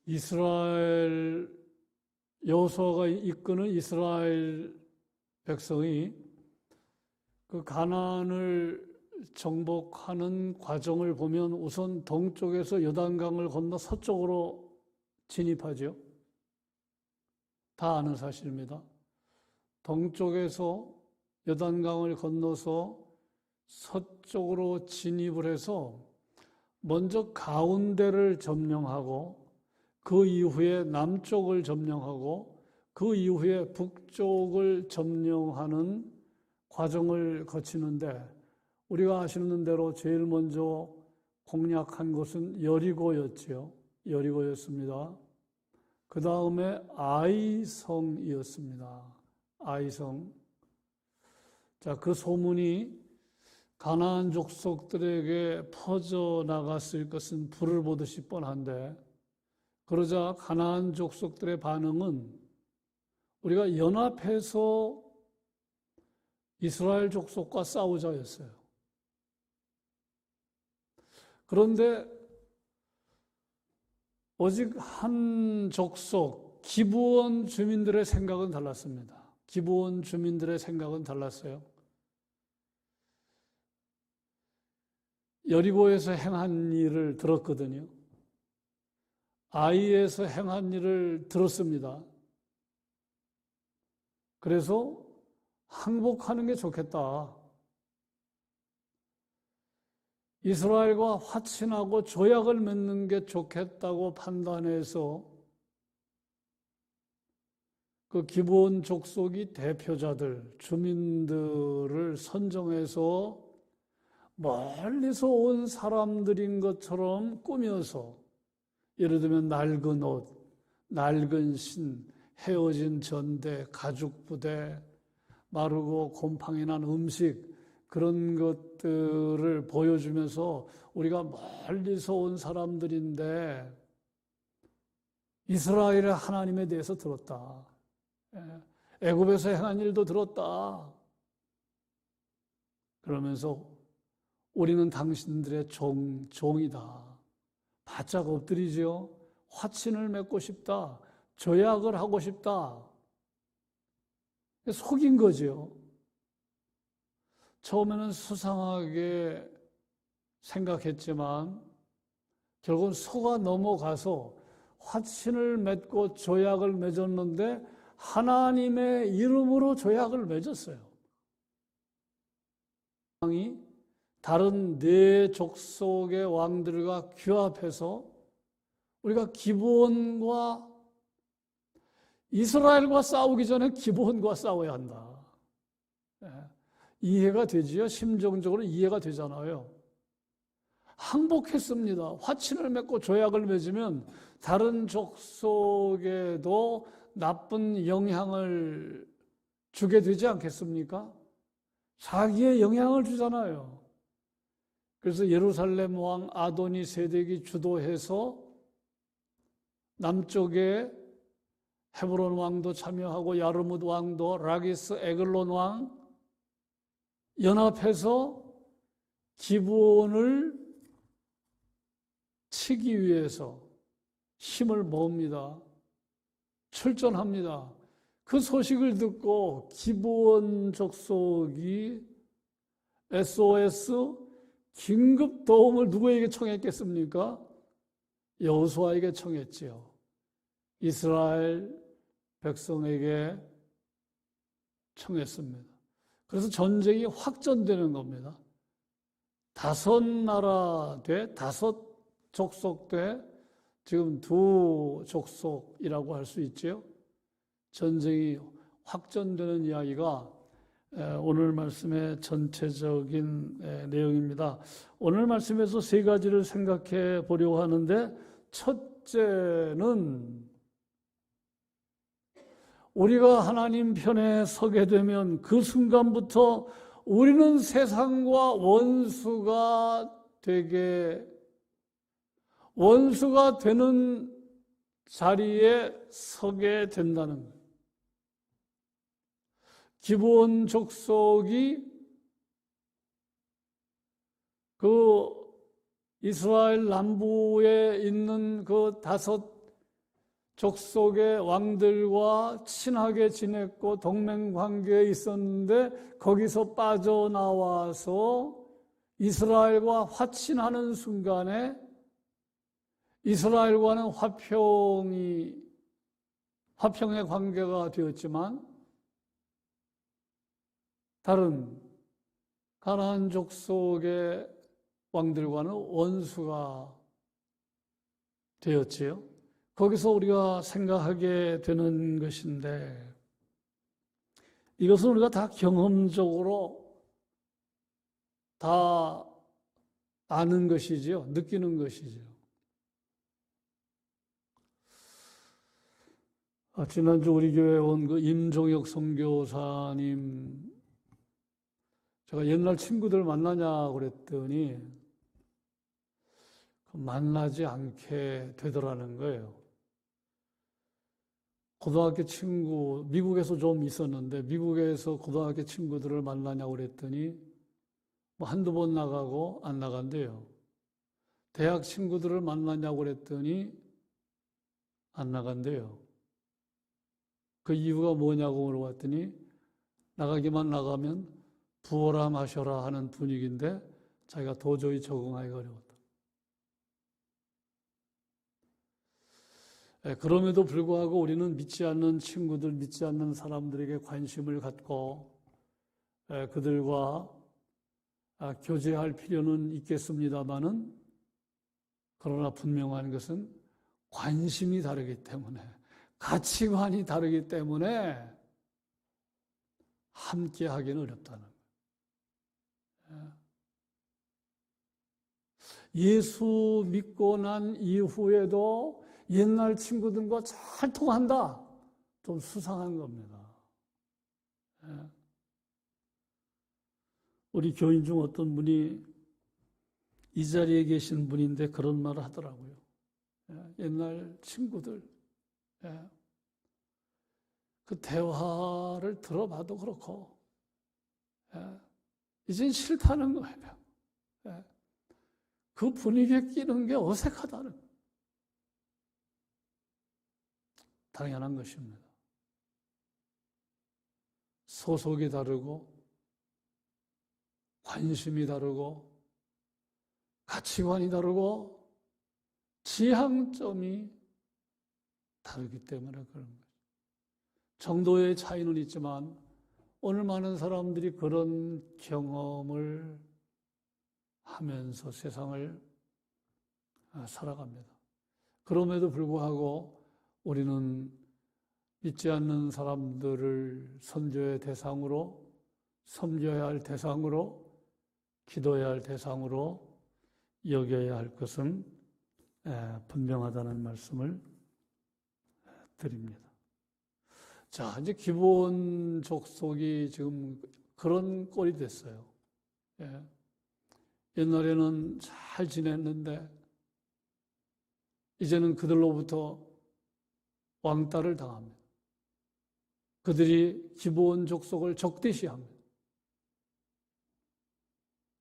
이스라엘 여호수아가 이끄는 이스라엘 백성이 그 가나안을 정복하는 과정을 보면 우선 동쪽에서 요단강을 건너 서쪽으로 진입하죠. 다 아는 사실입니다. 동쪽에서 요단강을 건너서 서쪽으로 진입을 해서 먼저 가운데를 점령하고 그 이후에 남쪽을 점령하고 그 이후에 북쪽을 점령하는 과정을 거치는데 우리가 아시는 대로 제일 먼저 공략한 곳은 여리고였지요. 여리고였습니다. 그 다음에 아이성이었습니다. 아이성. 자, 그 소문이 가나안 족속들에게 퍼져나갔을 것은 불을 보듯이 뻔한데 그러자 가나안 족속들의 반응은 우리가 연합해서 이스라엘 족속과 싸우자였어요. 그런데 오직 한 족속, 기브온 주민들의 생각은 달랐습니다. 기브온 주민들의 생각은 달랐어요. 여리고에서 행한 일을 들었거든요. 아이에서 행한 일을 들었습니다. 그래서 항복하는 게 좋겠다. 이스라엘과 화친하고 조약을 맺는 게 좋겠다고 판단해서 그 기브온 족속이 대표자들, 주민들을 선정해서 멀리서 온 사람들인 것처럼 꾸며서 예를 들면 낡은 옷, 낡은 신, 헤어진 전대, 가죽 부대, 마르고 곰팡이 난 음식 그런 것들을 보여주면서 우리가 멀리서 온 사람들인데 이스라엘의 하나님에 대해서 들었다. 애굽에서 행한 일도 들었다. 그러면서 우리는 당신들의 종이다. 바짝 엎드리죠. 화친을 맺고 싶다. 조약을 하고 싶다. 속인 거죠. 처음에는 수상하게 생각했지만 결국은 속아 넘어가서 화친을 맺고 조약을 맺었는데 하나님의 이름으로 조약을 맺었어요. 왕이 다른 네 족속의 왕들과 규합해서 우리가 기브온과 이스라엘과 싸우기 전에 기브온과 싸워야 한다. 이해가 되지요? 심정적으로 이해가 되잖아요. 항복했습니다. 화친을 맺고 조약을 맺으면 다른 족속에도 나쁜 영향을 주게 되지 않겠습니까? 자기의 영향을 주잖아요. 그래서 예루살렘 왕 아도니 세덱이 주도해서 남쪽에 헤브론 왕도 참여하고 야르뭇 왕도 라기스 에글론 왕 연합해서 기브온을 치기 위해서 힘을 모읍니다. 출전합니다. 그 소식을 듣고 기브온 족속이 SOS 긴급 도움을 누구에게 청했겠습니까? 여호수아에게 청했지요. 이스라엘 백성에게 청했습니다. 그래서 전쟁이 확전되는 겁니다. 5나라 돼, 5 족속 돼, 지금 2 족속이라고 할 수 있죠. 전쟁이 확전되는 이야기가 오늘 말씀의 전체적인 내용입니다. 오늘 말씀에서 3가지를 생각해 보려고 하는데 첫째는 우리가 하나님 편에 서게 되면 그 순간부터 우리는 세상과 원수가 되는 자리에 서게 된다는 거예요. 기브온 족속이 그 이스라엘 남부에 있는 그 5 족속의 왕들과 친하게 지냈고 동맹관계에 있었는데 거기서 빠져나와서 이스라엘과 화친하는 순간에 이스라엘과는 화평의 관계가 되었지만 다른 가나안 족속의 왕들과는 원수가 되었지요. 거기서 우리가 생각하게 되는 것인데 이것은 우리가 다 경험적으로 다 아는 것이지요. 느끼는 것이죠. 지난주 우리 교회에 온 그 임종혁 선교사님, 제가 옛날 친구들 만나냐고 그랬더니 만나지 않게 되더라는 거예요. 고등학교 친구, 미국에서 좀 있었는데 미국에서 고등학교 친구들을 만나냐고 그랬더니 뭐 한두 번 나가고 안 나간대요. 대학 친구들을 만나냐고 그랬더니 안 나간대요. 그 이유가 뭐냐고 물어봤더니 나가기만 나가면 부어라 마셔라 하는 분위기인데 자기가 도저히 적응하기 어려웠다. 그럼에도 불구하고 우리는 믿지 않는 친구들, 믿지 않는 사람들에게 관심을 갖고 그들과 교제할 필요는 있겠습니다마는 그러나 분명한 것은 관심이 다르기 때문에 가치관이 다르기 때문에 함께 하기는 어렵다는 거예요. 예수 믿고 난 이후에도 옛날 친구들과 잘 통한다. 좀 수상한 겁니다. 우리 교인 중 어떤 분이 이 자리에 계신 분인데 그런 말을 하더라고요. 옛날 친구들, 그 대화를 들어봐도 그렇고, 이젠 싫다는 거예요. 그 분위기에 끼는 게 어색하다는 거예요. 당연한 것입니다. 소속이 다르고 관심이 다르고 가치관이 다르고 지향점이 다르기 때문에 그런 거죠. 정도의 차이는 있지만 오늘 많은 사람들이 그런 경험을 하면서 세상을 살아갑니다. 그럼에도 불구하고 우리는 믿지 않는 사람들을 선교의 대상으로, 섬겨야 할 대상으로, 기도해야 할 대상으로 여겨야 할 것은 분명하다는 말씀을 드립니다. 자, 이제 기브온 족속이 지금 그런 꼴이 됐어요. 옛날에는 잘 지냈는데 이제는 그들로부터 왕따를 당합니다. 그들이 기브온 족속을 적대시합니다.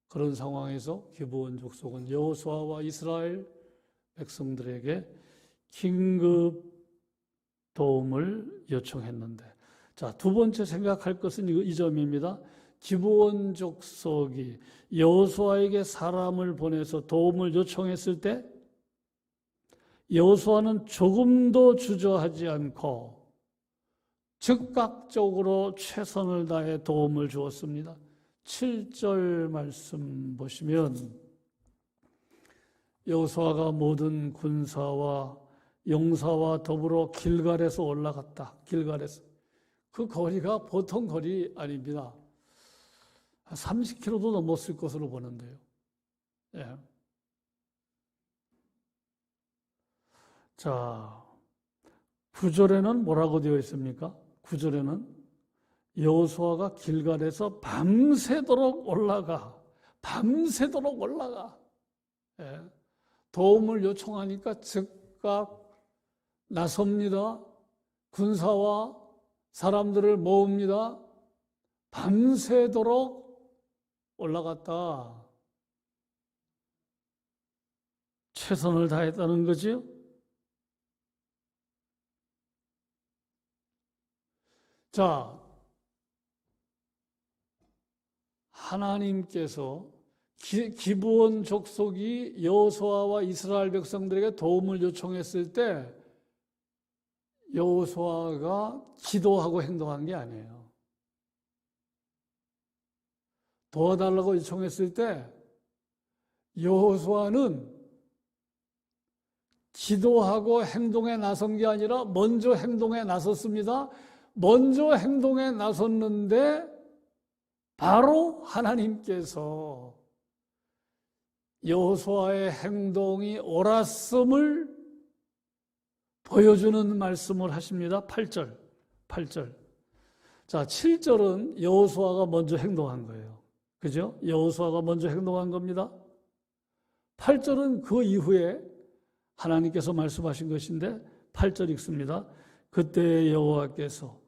그런 상황에서 기브온 족속은 여호수아와 이스라엘 백성들에게 긴급 도움을 요청했는데, 자, 두 번째 생각할 것은 이 점입니다. 기브온 족속이 여호수아에게 사람을 보내서 도움을 요청했을 때 여호수아는 조금도 주저하지 않고 즉각적으로 최선을 다해 도움을 주었습니다. 7절 말씀 보시면 여호수아가 모든 군사와 용사와 더불어 길갈에서 올라갔다. 길갈에서. 그 거리가 보통 거리 아닙니다. 30km도 넘었을 것으로 보는데요. 자, 9절에는 뭐라고 되어 있습니까? 9절에는 여호수아가 길갈에서 밤새도록 올라가. 도움을 요청하니까 즉각 나섭니다. 군사와 사람들을 모읍니다. 밤새도록 올라갔다. 최선을 다했다는 거지요. 자, 하나님께서 기브온 족속이 여호수아와 이스라엘 백성들에게 도움을 요청했을 때 여호수아가 기도하고 행동한 게 아니에요. 도와달라고 요청했을 때 여호수아는 기도하고 행동에 나선 게 아니라 먼저 행동에 나섰습니다. 먼저 행동에 나섰는데 바로 하나님께서 여호수아의 행동이 옳았음을 보여주는 말씀을 하십니다. 8절. 자, 7절은 여호수아가 먼저 행동한 거예요. 그죠? 여호수아가 먼저 행동한 겁니다. 8절은 그 이후에 하나님께서 말씀하신 것인데 8절 읽습니다. 그때 여호와께서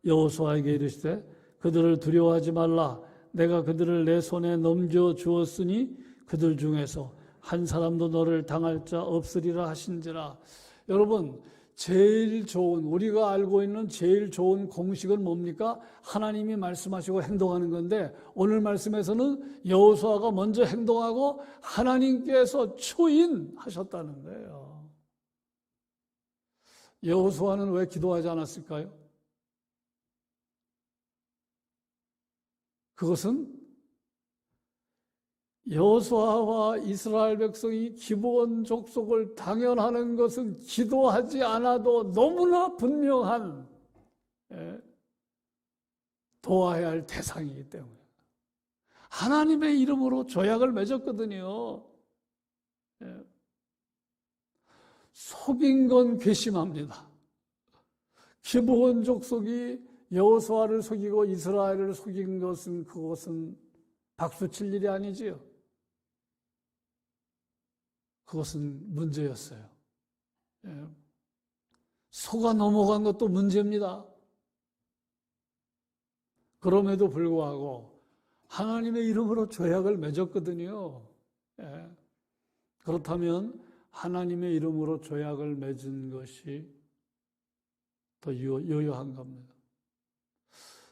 여호수아에게 이르시되 그들을 두려워하지 말라. 내가 그들을 내 손에 넘겨 주었으니 그들 중에서 한 사람도 너를 당할 자 없으리라 하신지라. 여러분, 제일 좋은, 우리가 알고 있는 제일 좋은 공식은 뭡니까? 하나님이 말씀하시고 행동하는 건데 오늘 말씀에서는 여호수아가 먼저 행동하고 하나님께서 초인하셨다는 거예요. 여호수아는 왜 기도하지 않았을까요? 그것은 여호수아와 이스라엘 백성이 기브온 족속을 당연하는 것은 기도하지 않아도 너무나 분명한 도와야 할 대상이기 때문에 하나님의 이름으로 조약을 맺었거든요. 속인 건 괘씸합니다. 기브온 족속이 여호수아를 속이고 이스라엘을 속인 것은 그것은 박수칠 일이 아니지요. 그것은 문제였어요. 속아 넘어간 것도 문제입니다. 그럼에도 불구하고 하나님의 이름으로 조약을 맺었거든요. 그렇다면 하나님의 이름으로 조약을 맺은 것이 더 유효한 겁니다.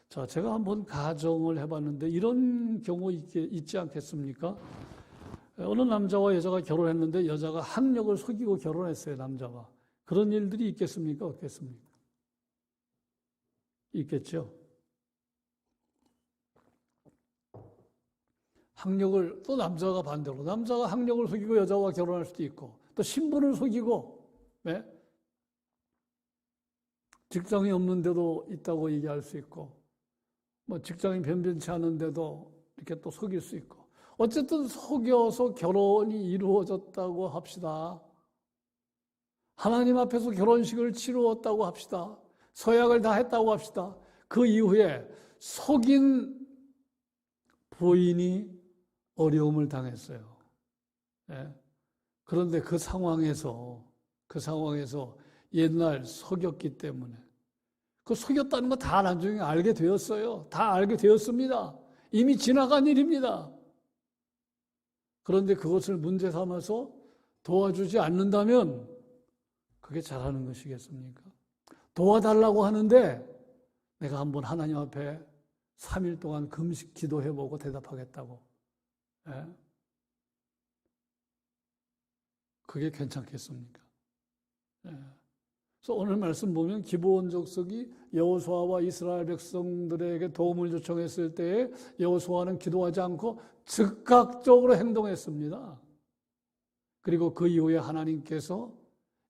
자, 제가 한번 가정을 해봤는데 이런 경우 있지 않겠습니까? 어느 남자와 여자가 결혼했는데 여자가 학력을 속이고 결혼했어요, 남자가. 그런 일들이 있겠습니까? 없겠습니까? 있겠죠. 학력을, 또 남자가 반대로, 남자가 학력을 속이고 여자와 결혼할 수도 있고, 또 신분을 속이고, 네? 직장이 없는데도 있다고 얘기할 수 있고, 뭐 직장이 변변치 않은데도 이렇게 또 속일 수 있고, 어쨌든 속여서 결혼이 이루어졌다고 합시다. 하나님 앞에서 결혼식을 치루었다고 합시다. 서약을 다 했다고 합시다. 그 이후에 속인 부인이 어려움을 당했어요. 그런데 그 상황에서 옛날 속였기 때문에 그 속였다는 거 다 나중에 알게 되었어요. 다 알게 되었습니다. 이미 지나간 일입니다. 그런데 그것을 문제 삼아서 도와주지 않는다면 그게 잘하는 것이겠습니까? 도와달라고 하는데 내가 한번 하나님 앞에 3일 동안 금식 기도해보고 대답하겠다고. 그게 괜찮겠습니까? 그래서 오늘 말씀 보면 기브온 족속이 여호수아와 이스라엘 백성들에게 도움을 요청했을 때에 여호수아는 기도하지 않고 즉각적으로 행동했습니다. 그리고 그 이후에 하나님께서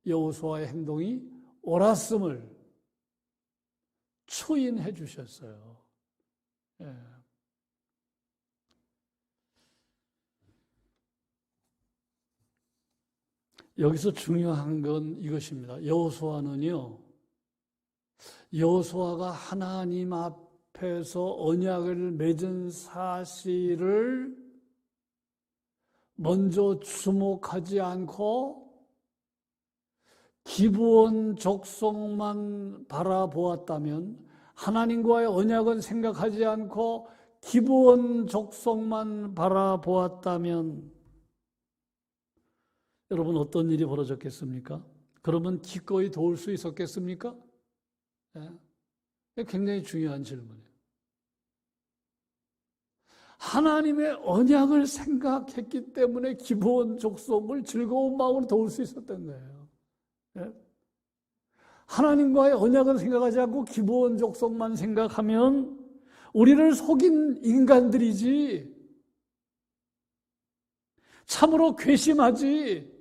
여호수아의 행동이 옳았음을 추인해 주셨어요. 여기서 중요한 건 이것입니다. 여호수아가 하나님 앞에서 언약을 맺은 사실을 먼저 주목하지 않고 기브온 족속만 바라보았다면, 하나님과의 언약은 생각하지 않고 기브온 족속만 바라보았다면 여러분 어떤 일이 벌어졌겠습니까? 그러면 기꺼이 도울 수 있었겠습니까? 굉장히 중요한 질문이에요. 하나님의 언약을 생각했기 때문에 기브온 족속을 즐거운 마음으로 도울 수 있었던 거예요. 예? 하나님과의 언약을 생각하지 않고 기브온 족속만 생각하면 우리를 속인 인간들이지, 참으로 괘씸하지,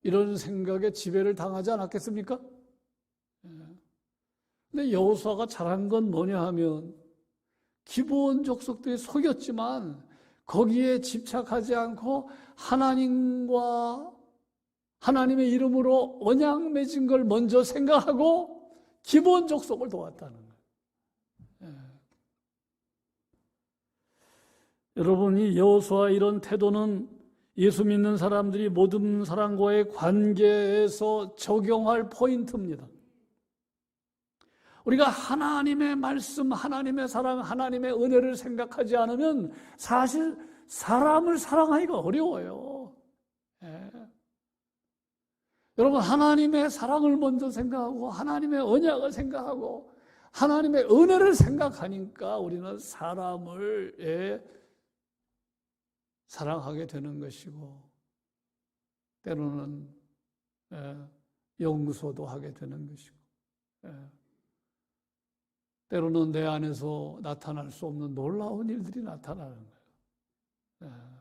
이런 생각에 지배를 당하지 않았겠습니까? 근데 여호수아가 잘한 건 뭐냐 하면 기브온 족속들이 속였지만 거기에 집착하지 않고 하나님과 하나님의 이름으로 언약 맺은 걸 먼저 생각하고 기브온 족속을 도왔다는 거예요. 여러분이 여호수아 이런 태도는 예수 믿는 사람들이 모든 사람과의 관계에서 적용할 포인트입니다. 우리가 하나님의 말씀, 하나님의 사랑, 하나님의 은혜를 생각하지 않으면 사실 사람을 사랑하기가 어려워요. 예. 여러분, 하나님의 사랑을 먼저 생각하고 하나님의 언약을 생각하고 하나님의 은혜를 생각하니까 우리는 사람을 사랑하게 되는 것이고 때로는 용서도 하게 되는 것이고 때로는 내 안에서 나타날 수 없는 놀라운 일들이 나타나는 거예요.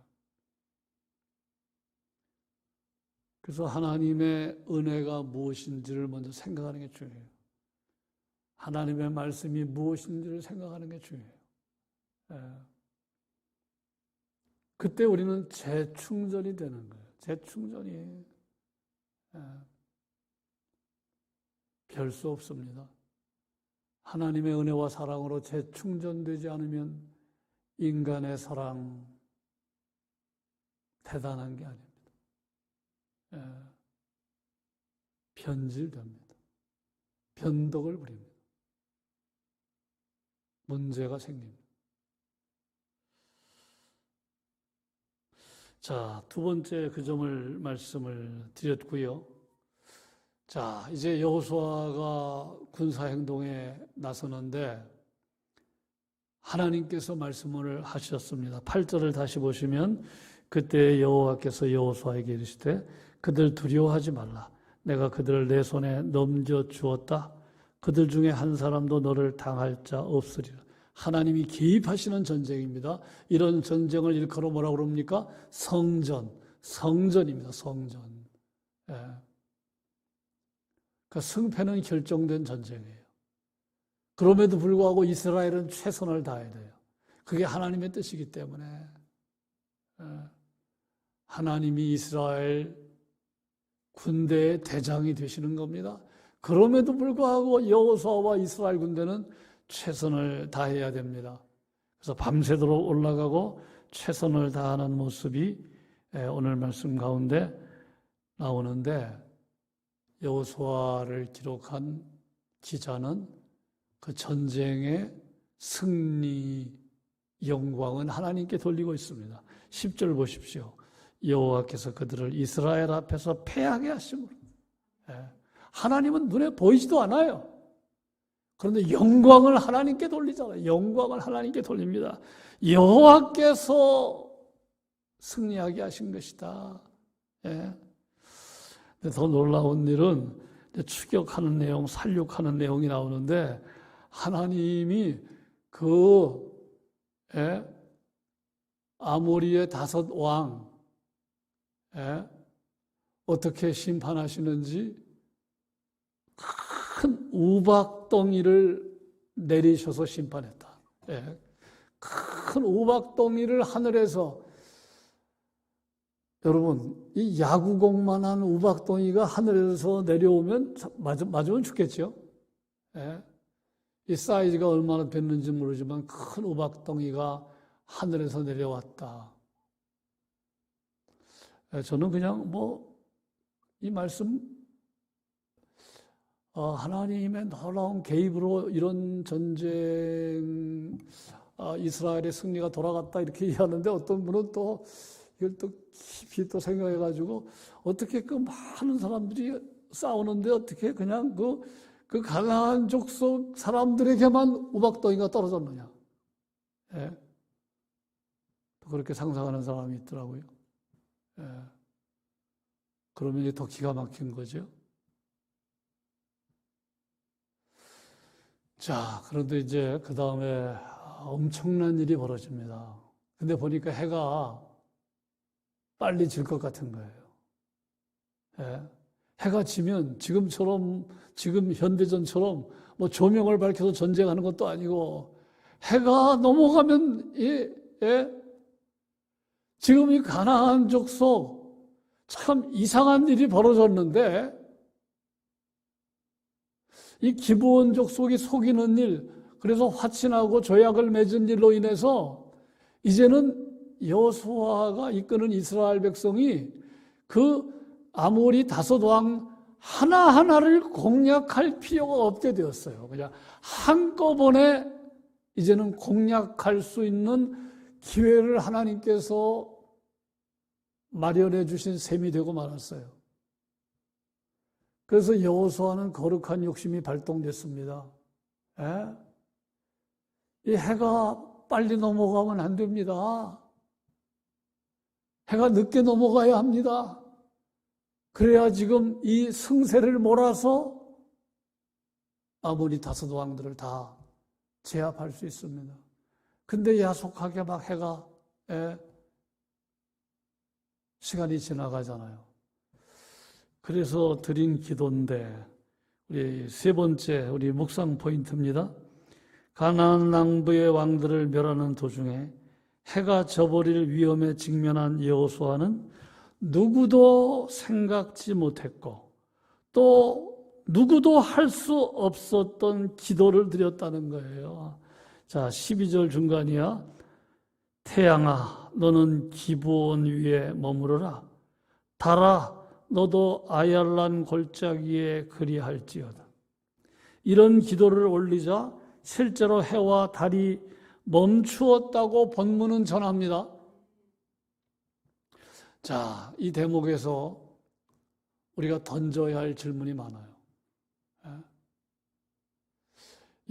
그래서 하나님의 은혜가 무엇인지를 먼저 생각하는 게 중요해요. 하나님의 말씀이 무엇인지를 생각하는 게 중요해요. 그때 우리는 재충전이 되는 거예요. 재충전이 별 수 없습니다. 하나님의 은혜와 사랑으로 재충전되지 않으면 인간의 사랑 대단한 게 아닙니다. 변질됩니다. 변덕을 부립니다. 문제가 생깁니다. 자, 두 번째 그 점을 말씀을 드렸고요. 자, 이제 여호수아가 군사행동에 나서는데 하나님께서 말씀을 하셨습니다. 8절을 다시 보시면 그때 여호와께서 여호수아에게 이르시되 그들 두려워하지 말라. 내가 그들을 내 손에 넘겨주었다. 그들 중에 한 사람도 너를 당할 자 없으리라. 하나님이 개입하시는 전쟁입니다. 이런 전쟁을 일컬어 뭐라고 그럽니까? 성전입니다. 성전. 그러니까 승패는 결정된 전쟁이에요. 그럼에도 불구하고 이스라엘은 최선을 다해야 돼요. 그게 하나님의 뜻이기 때문에 하나님이 이스라엘 군대의 대장이 되시는 겁니다. 그럼에도 불구하고 여호수아와 이스라엘 군대는 최선을 다해야 됩니다. 그래서 밤새도록 올라가고 최선을 다하는 모습이 오늘 말씀 가운데 나오는데 여호수아를 기록한 기자는 그 전쟁의 승리 영광은 하나님께 돌리고 있습니다. 10절 보십시오. 여호와께서 그들을 이스라엘 앞에서 패하게 하심으로. 하나님은 눈에 보이지도 않아요. 그런데 영광을 하나님께 돌리잖아요. 영광을 하나님께 돌립니다. 여호와께서 승리하게 하신 것이다. 더 놀라운 일은 추격하는 내용, 살육하는 내용이 나오는데 하나님이 아모리의 5왕 어떻게 심판하시는지 큰 우박덩이를 내리셔서 심판했다. 큰 우박덩이를 하늘에서 여러분 이 야구공만한 우박덩이가 하늘에서 내려오면 맞으면 죽겠죠. 이 사이즈가 얼마나 됐는지 모르지만 큰 우박덩이가 하늘에서 내려왔다. 저는 그냥 이 말씀 하나님의 놀라운 개입으로 이런 전쟁 이스라엘의 승리가 돌아갔다 이렇게 이해하는데 어떤 분은 또 이걸 또 깊이 또 생각해가지고 어떻게 그 많은 사람들이 싸우는데 어떻게 그냥 그 가나안 족속 사람들에게만 우박덩이가 떨어졌느냐. 예. 그렇게 상상하는 사람이 있더라고요. 예. 그러면 이제 더 기가 막힌 거죠. 자, 그런데 이제 그 다음에 엄청난 일이 벌어집니다. 근데 보니까 해가 빨리 질 것 같은 거예요. 예. 해가 지면 지금 현대전처럼 뭐 조명을 밝혀서 전쟁하는 것도 아니고 해가 넘어가면 지금 이 가나안 족속 참 이상한 일이 벌어졌는데 이 기브온 족속이 속이는 일, 그래서 화친하고 조약을 맺은 일로 인해서 이제는 여호수아가 이끄는 이스라엘 백성이 그 아모리 다섯 왕 하나하나를 공략할 필요가 없게 되었어요. 그냥 한꺼번에 이제는 공략할 수 있는 기회를 하나님께서 마련해 주신 셈이 되고 말았어요. 그래서 여호수아는 거룩한 욕심이 발동됐습니다. 이 해가 빨리 넘어가면 안 됩니다. 해가 늦게 넘어가야 합니다. 그래야 지금 이 승세를 몰아서 아모리 다섯 왕들을 다 제압할 수 있습니다. 근데 야속하게 막 해가 시간이 지나가잖아요. 그래서 드린 기도인데 우리 세 번째 우리 묵상 포인트입니다. 가나안 남부의 왕들을 멸하는 도중에 해가 져버릴 위험에 직면한 여호수아는 누구도 생각지 못했고 또 누구도 할 수 없었던 기도를 드렸다는 거예요. 자, 12절 중간이야. 태양아, 너는 기브온 위에 머무르라. 달아, 너도 아얄란 골짜기에 그리할지어다. 이런 기도를 올리자 실제로 해와 달이 멈추었다고 본문은 전합니다. 자, 이 대목에서 우리가 던져야 할 질문이 많아요.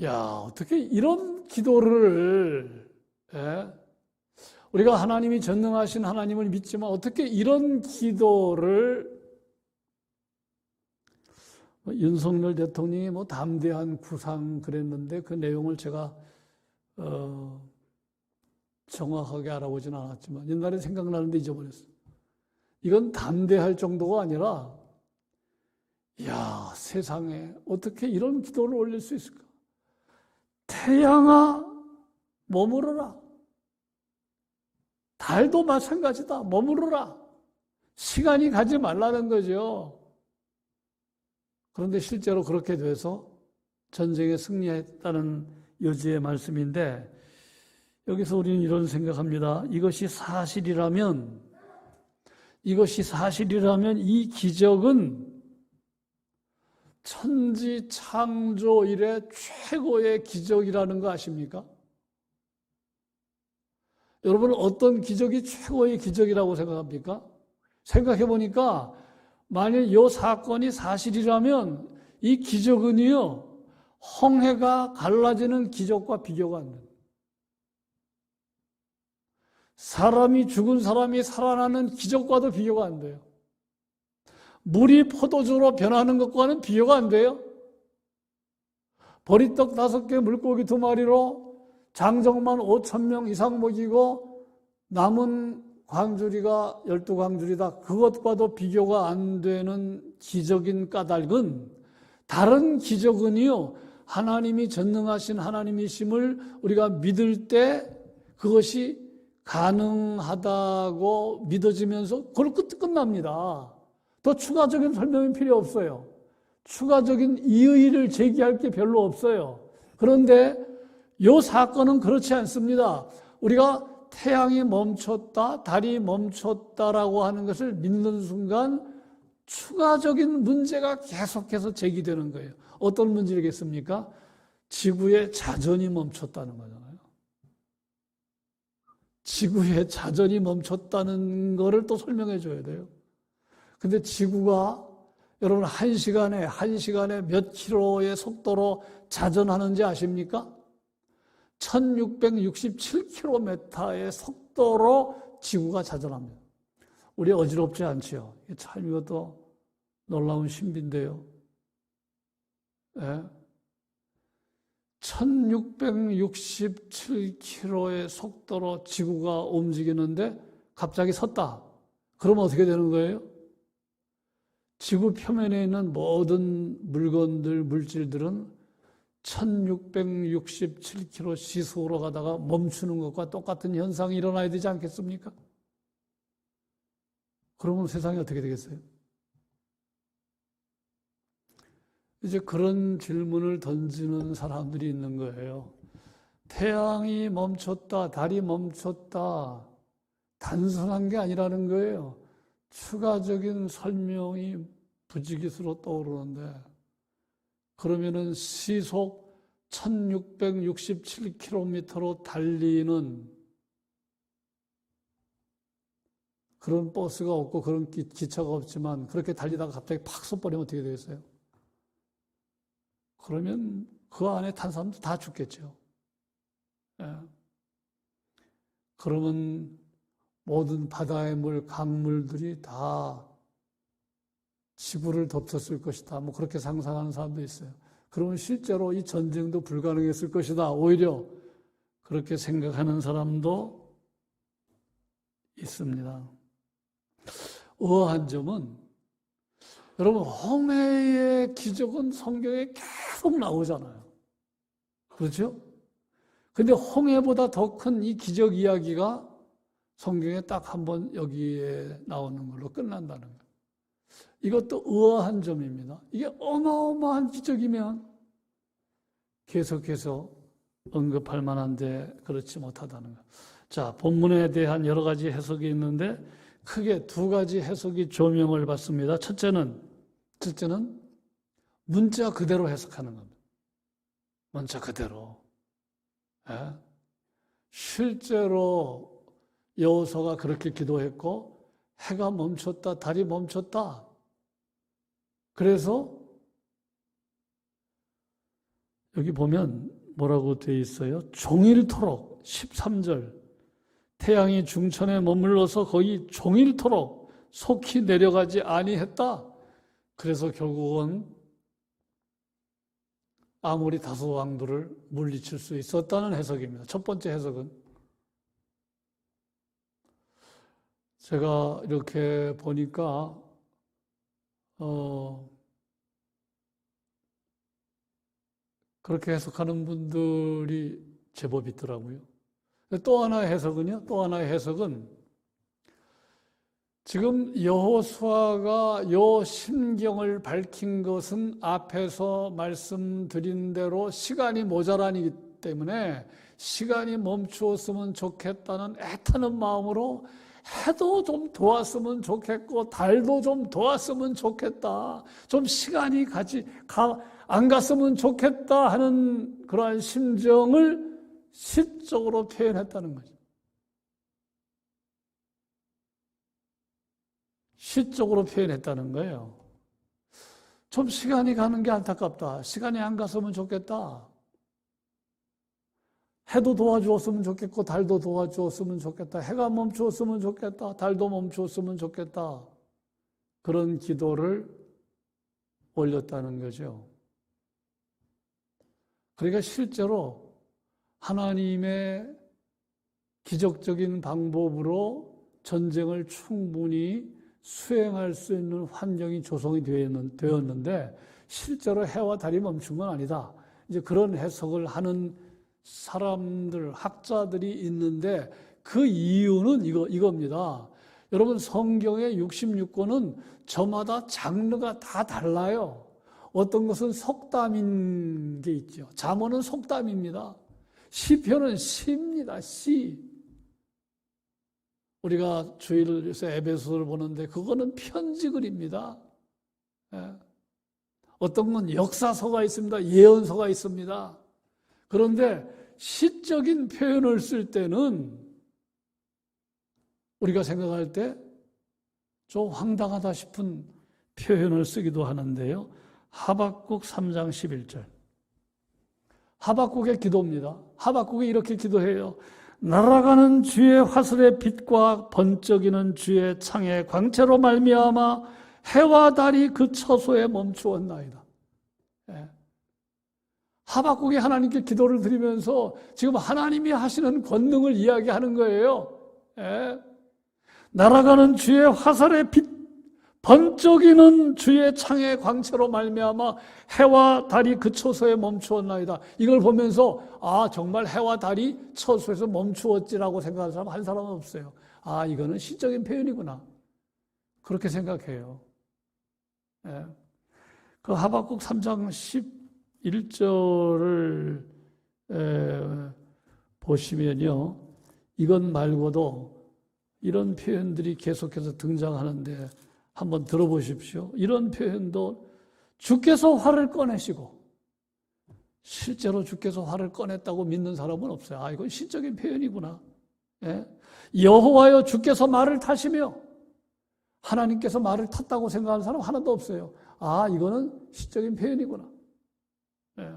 야, 어떻게 이런 기도를, 우리가 하나님이 전능하신 하나님을 믿지만 어떻게 이런 기도를 윤석열 대통령이 뭐 담대한 구상 그랬는데 그 내용을 제가 정확하게 알아보지는 않았지만 옛날에 생각나는데 잊어버렸어요. 이건 담대할 정도가 아니라 야, 세상에 어떻게 이런 기도를 올릴 수 있을까? 태양아, 머무르라. 달도 마찬가지다. 머무르라. 시간이 가지 말라는 거죠. 그런데 실제로 그렇게 돼서 전쟁에 승리했다는 여지의 말씀인데 여기서 우리는 이런 생각합니다. 이것이 사실이라면 이 기적은 천지 창조 이래 최고의 기적이라는 거 아십니까? 여러분은 어떤 기적이 최고의 기적이라고 생각합니까? 생각해 보니까 만약 이 사건이 사실이라면 이 기적은요, 홍해가 갈라지는 기적과 비교가 안 됩니다. 죽은 사람이 살아나는 기적과도 비교가 안 돼요. 물이 포도주로 변하는 것과는 비교가 안 돼요. 보리떡 5개, 물고기 2마리로 장정만 5,000명 이상 먹이고 남은 광주리가 12광주리다. 그것과도 비교가 안 되는 기적인 까닭은 다른 기적은요, 하나님이 전능하신 하나님이심을 우리가 믿을 때 그것이 가능하다고 믿어지면서 그걸 끝납니다. 더 추가적인 설명이 필요 없어요. 추가적인 이의를 제기할 게 별로 없어요. 그런데 이 사건은 그렇지 않습니다. 우리가 태양이 멈췄다, 달이 멈췄다라고 하는 것을 믿는 순간 추가적인 문제가 계속해서 제기되는 거예요. 어떤 문제겠습니까? 지구의 자전이 멈췄다는 거잖아요. 지구의 자전이 멈췄다는 거를 또 설명해 줘야 돼요. 근데 지구가 여러분, 한 시간에 몇 킬로의 속도로 자전하는지 아십니까? 1667km의 속도로 지구가 자전합니다. 우리 어지럽지 않지요? 참 이것도 놀라운 신비인데요. 예? 1667km의 속도로 지구가 움직이는데 갑자기 섰다. 그러면 어떻게 되는 거예요? 지구 표면에 있는 모든 물건들, 물질들은 1667km 시속으로 가다가 멈추는 것과 똑같은 현상이 일어나야 되지 않겠습니까? 그러면 세상이 어떻게 되겠어요? 이제 그런 질문을 던지는 사람들이 있는 거예요. 태양이 멈췄다, 달이 멈췄다, 단순한 게 아니라는 거예요. 추가적인 설명이 부지기수로 떠오르는데, 그러면은 시속 1667km로 달리는 그런 버스가 없고 그런 기차가 없지만 그렇게 달리다가 갑자기 팍 쏘버리면 어떻게 되겠어요? 그러면 그 안에 탄 사람도 다 죽겠죠. 예. 그러면 모든 바다의 물, 강물들이 다 지구를 덮쳤을 것이다. 뭐 그렇게 상상하는 사람도 있어요. 그러면 실제로 이 전쟁도 불가능했을 것이다. 오히려 그렇게 생각하는 사람도 있습니다. 의아한 점은 여러분, 홍해의 기적은 성경에 계속 나오잖아요. 그렇죠? 근데 홍해보다 더 큰 이 기적 이야기가 성경에 딱 한 번 여기에 나오는 걸로 끝난다는 거예요. 이것도 의아한 점입니다. 이게 어마어마한 기적이면 계속해서 언급할 만한데 그렇지 못하다는 거예요. 자, 본문에 대한 여러 가지 해석이 있는데 크게 두 가지 해석이 조명을 받습니다. 첫째는 문자 그대로 해석하는 겁니다. 문자 그대로. 예? 실제로 여호수아가 그렇게 기도했고 해가 멈췄다, 달이 멈췄다. 그래서 여기 보면 뭐라고 되어 있어요? 종일토록 13절 태양이 중천에 머물러서 거의 종일토록 속히 내려가지 아니했다. 그래서 결국은 아모리 다소 왕들을 물리칠 수 있었다는 해석입니다. 첫 번째 해석은 제가 이렇게 보니까 그렇게 해석하는 분들이 제법 있더라고요. 또 하나의 해석은 지금 여호수아가 요 심경을 밝힌 것은 앞에서 말씀드린 대로 시간이 모자라기 때문에 시간이 멈추었으면 좋겠다는 애타는 마음으로 해도 좀 도왔으면 좋겠고 달도 좀 도왔으면 좋겠다. 좀 시간이 안 갔으면 좋겠다 하는 그러한 심정을 시적으로 표현했다는 거죠. 시적으로 표현했다는 거예요. 좀 시간이 가는 게 안타깝다. 시간이 안 갔으면 좋겠다. 해도 도와주었으면 좋겠고 달도 도와주었으면 좋겠다. 해가 멈추었으면 좋겠다. 달도 멈추었으면 좋겠다. 그런 기도를 올렸다는 거죠. 그러니까 실제로 하나님의 기적적인 방법으로 전쟁을 충분히 수행할 수 있는 환경이 조성이 되었는데 실제로 해와 달이 멈춘 건 아니다. 이제 그런 해석을 하는 사람들, 학자들이 있는데 그 이유는 이겁니다. 여러분, 성경의 66권은 저마다 장르가 다 달라요. 어떤 것은 속담인 게 있죠. 잠언은 속담입니다. 시편은 시입니다. 시. 우리가 주일에서 에베소서를 보는데 그거는 편지글입니다. 예. 어떤 건 역사서가 있습니다. 예언서가 있습니다. 그런데 시적인 표현을 쓸 때는 우리가 생각할 때 좀 황당하다 싶은 표현을 쓰기도 하는데요. 하박국 3장 11절. 하박국의 기도입니다. 하박국이 이렇게 기도해요. 날아가는 주의 화살의 빛과 번쩍이는 주의 창의 광채로 말미암아 해와 달이 그 처소에 멈추었나이다. 예. 하박국이 하나님께 기도를 드리면서 지금 하나님이 하시는 권능을 이야기하는 거예요. 예. 날아가는 주의 화살의 빛, 번쩍이는 주의 창의 광채로 말미암아 해와 달이 그 처소에 멈추었나이다. 이걸 보면서 정말 해와 달이 처소에서 멈추었지라고 생각하는 사람 한 사람은 없어요. 이거는 시적인 표현이구나. 그렇게 생각해요. 예. 그 하박국 3장 11절을 보시면요. 이건 말고도 이런 표현들이 계속해서 등장하는데 한번 들어보십시오. 이런 표현도 주께서 활을 꺼내시고, 실제로 주께서 활을 꺼냈다고 믿는 사람은 없어요. 이건 시적인 표현이구나. 예? 여호와여 주께서 말을 타시며 하나님께서 말을 탔다고 생각하는 사람 하나도 없어요. 이거는 시적인 표현이구나. 예.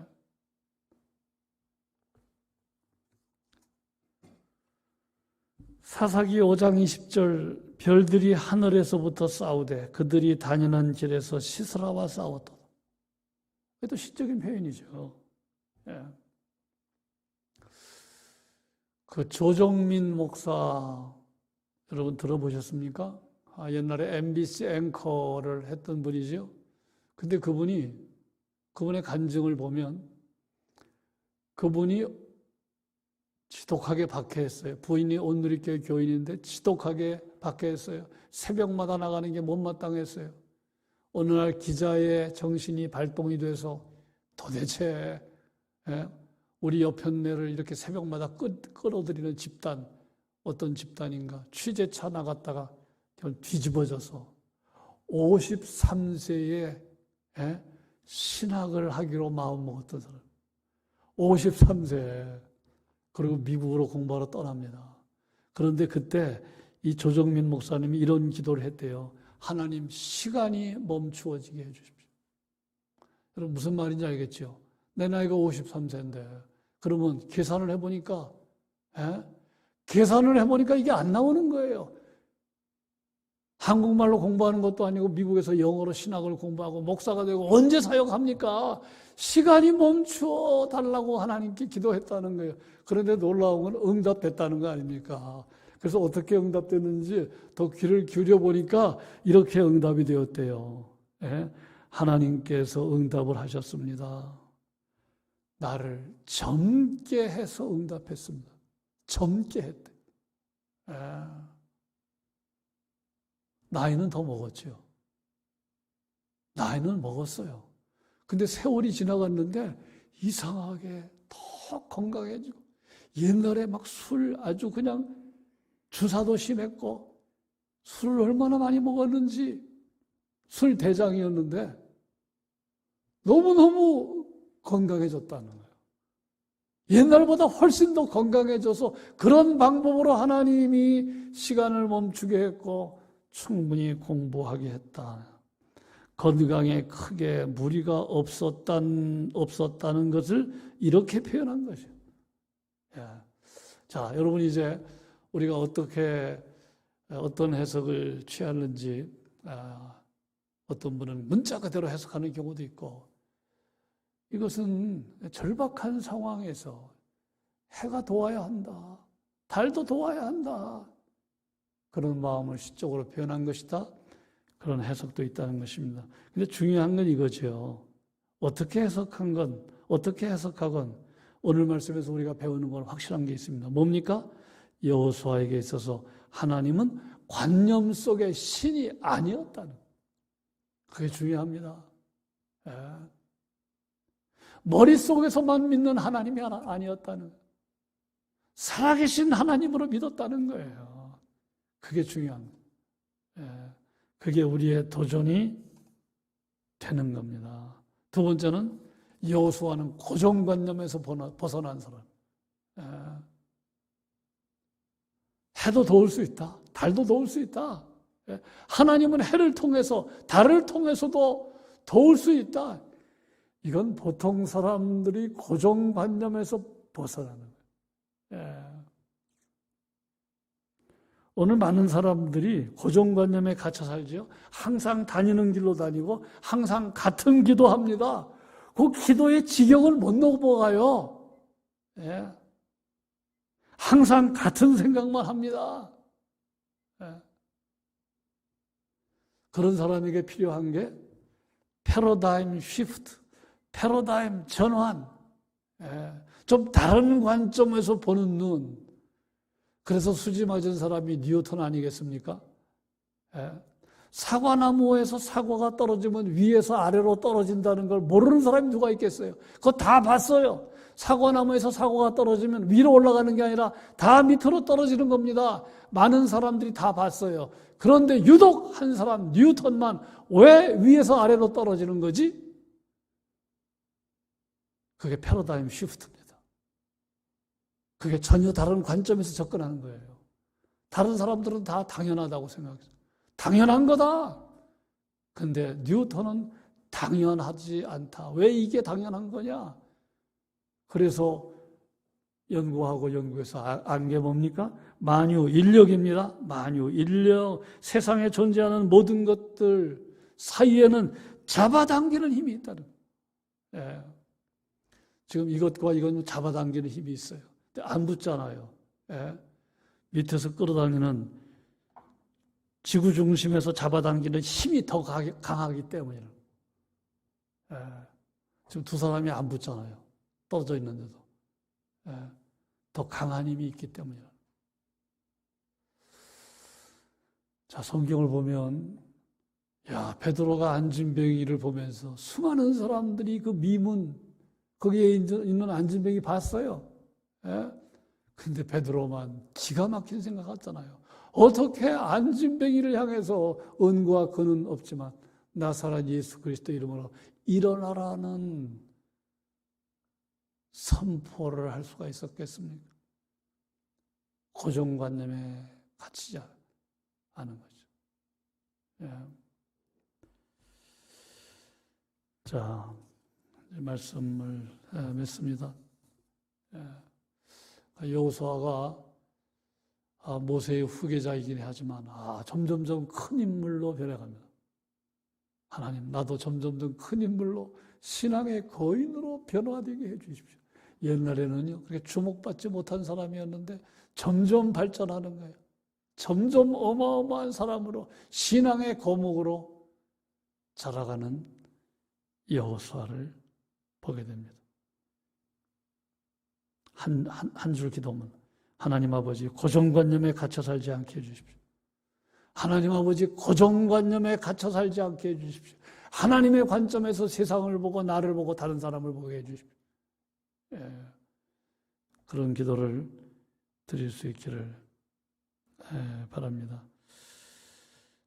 사사기 5장 20절 별들이 하늘에서부터 싸우되 그들이 다니는 길에서 시스라와 싸웠다. 이것도 시적인 표현이죠. 예. 그 조정민 목사 여러분 들어보셨습니까? 옛날에 MBC 앵커를 했던 분이죠. 근데 그분의 간증을 보면 그분이 지독하게 박해했어요. 부인이 온누리교회 교인인데 지독하게 박해했어요. 새벽마다 나가는 게 못마땅했어요. 어느 날 기자의 정신이 발동이 돼서 도대체 우리 여편네를 이렇게 새벽마다 끌어들이는 집단, 어떤 집단인가, 취재차 나갔다가 뒤집어져서 53세에 신학을 하기로 마음먹었던 사람. 53세. 그리고 미국으로 공부하러 떠납니다. 그런데 그때 이 조정민 목사님이 이런 기도를 했대요. 하나님, 시간이 멈추어지게 해주십시오. 여러분 무슨 말인지 알겠죠? 내 나이가 53세인데 그러면 계산을 해보니까 이게 안 나오는 거예요. 한국말로 공부하는 것도 아니고 미국에서 영어로 신학을 공부하고 목사가 되고 언제 사역합니까? 시간이 멈추어 달라고 하나님께 기도했다는 거예요. 그런데 놀라운 건 응답됐다는 거 아닙니까? 그래서 어떻게 응답됐는지 더 귀를 기울여 보니까 이렇게 응답이 되었대요. 하나님께서 응답을 하셨습니다. 나를 젊게 해서 응답했습니다. 젊게 했대. 나이는 더 먹었죠. 나이는 먹었어요. 근데 세월이 지나갔는데 이상하게 더 건강해지고 옛날에 막 술 아주 그냥 주사도 심했고 술을 얼마나 많이 먹었는지 술 대장이었는데 너무너무 건강해졌다는 거예요. 옛날보다 훨씬 더 건강해져서 그런 방법으로 하나님이 시간을 멈추게 했고 충분히 공부하게 했다. 건강에 크게 무리가 없었다는 것을 이렇게 표현한 것이에요. 자, 여러분 이제 우리가 어떤 해석을 취하는지 어떤 분은 문자 그대로 해석하는 경우도 있고 이것은 절박한 상황에서 해가 도와야 한다. 달도 도와야 한다. 그런 마음을 시적으로 표현한 것이다. 그런 해석도 있다는 것입니다. 근데 중요한 건 이거죠. 어떻게 해석하건 오늘 말씀에서 우리가 배우는 건 확실한 게 있습니다. 뭡니까? 여호수아에게 있어서 하나님은 관념 속의 신이 아니었다는 거예요. 그게 중요합니다. 머릿속에서만 믿는 하나님이 아니었다는 거예요. 살아계신 하나님으로 믿었다는 거예요. 그게 중요한 거예요. 그게 우리의 도전이 되는 겁니다. 두 번째는 여호수아는 고정관념에서 벗어난 사람. 해도 더울 수 있다. 달도 더울 수 있다. 하나님은 해를 통해서, 달을 통해서도 도울 수 있다. 이건 보통 사람들이 고정관념에서 벗어나는 거예요. 오늘 많은 사람들이 고정관념에 갇혀 살죠. 항상 다니는 길로 다니고 항상 같은 기도합니다. 그 기도의 지경을 못 넘어가요. 항상 같은 생각만 합니다. 그런 사람에게 필요한 게 패러다임 쉬프트, 패러다임 전환, 좀 다른 관점에서 보는 눈. 그래서 수지 맞은 사람이 뉴턴 아니겠습니까? 사과나무에서 사과가 떨어지면 위에서 아래로 떨어진다는 걸 모르는 사람이 누가 있겠어요? 그거 다 봤어요. 사과나무에서 사과가 떨어지면 위로 올라가는 게 아니라 다 밑으로 떨어지는 겁니다. 많은 사람들이 다 봤어요. 그런데 유독 한 사람, 뉴턴만 왜 위에서 아래로 떨어지는 거지? 그게 패러다임 시프트입니다. 그게 전혀 다른 관점에서 접근하는 거예요. 다른 사람들은 다 당연하다고 생각해요. 당연한 거다. 근데 뉴턴은 당연하지 않다. 왜 이게 당연한 거냐? 그래서 연구하고 연구해서 안 게 뭡니까? 만유, 인력입니다. 만유, 인력, 세상에 존재하는 모든 것들 사이에는 잡아당기는 힘이 있다는 거예요. 지금 이것과 이건 잡아당기는 힘이 있어요. 안 붙잖아요. 밑에서 끌어당기는 지구 중심에서 잡아당기는 힘이 더 강하기 때문이에요. 지금 두 사람이 안 붙잖아요. 떨어져 있는데도. 더 강한 힘이 있기 때문이에요. 자, 성경을 보면 베드로가 안진뱅이를 보면서 수많은 사람들이 그 미문 거기에 있는 안진뱅이 봤어요. 근데 베드로만 기가 막힌 생각했잖아요. 어떻게 안진뱅이를 향해서 은과 금은 없지만 나사렛 예수 그리스도 이름으로 일어나라는 선포를 할 수가 있었겠습니까? 고정관념에 갇히지 않은 거죠. 자, 말씀을 맺습니다. 여호수아가 모세의 후계자이긴 하지만 점점점 큰 인물로 변해갑니다. 하나님, 나도 점점점 큰 인물로 신앙의 거인으로 변화되게 해주십시오. 옛날에는요, 그렇게 주목받지 못한 사람이었는데 점점 발전하는 거예요. 점점 어마어마한 사람으로 신앙의 거목으로 자라가는 여호수아를 보게 됩니다. 한 줄 기도문. 하나님 아버지, 고정관념에 갇혀 살지 않게 해주십시오. 하나님 아버지, 고정관념에 갇혀 살지 않게 해주십시오. 하나님의 관점에서 세상을 보고 나를 보고 다른 사람을 보게 해주십시오. 그런 기도를 드릴 수 있기를 바랍니다.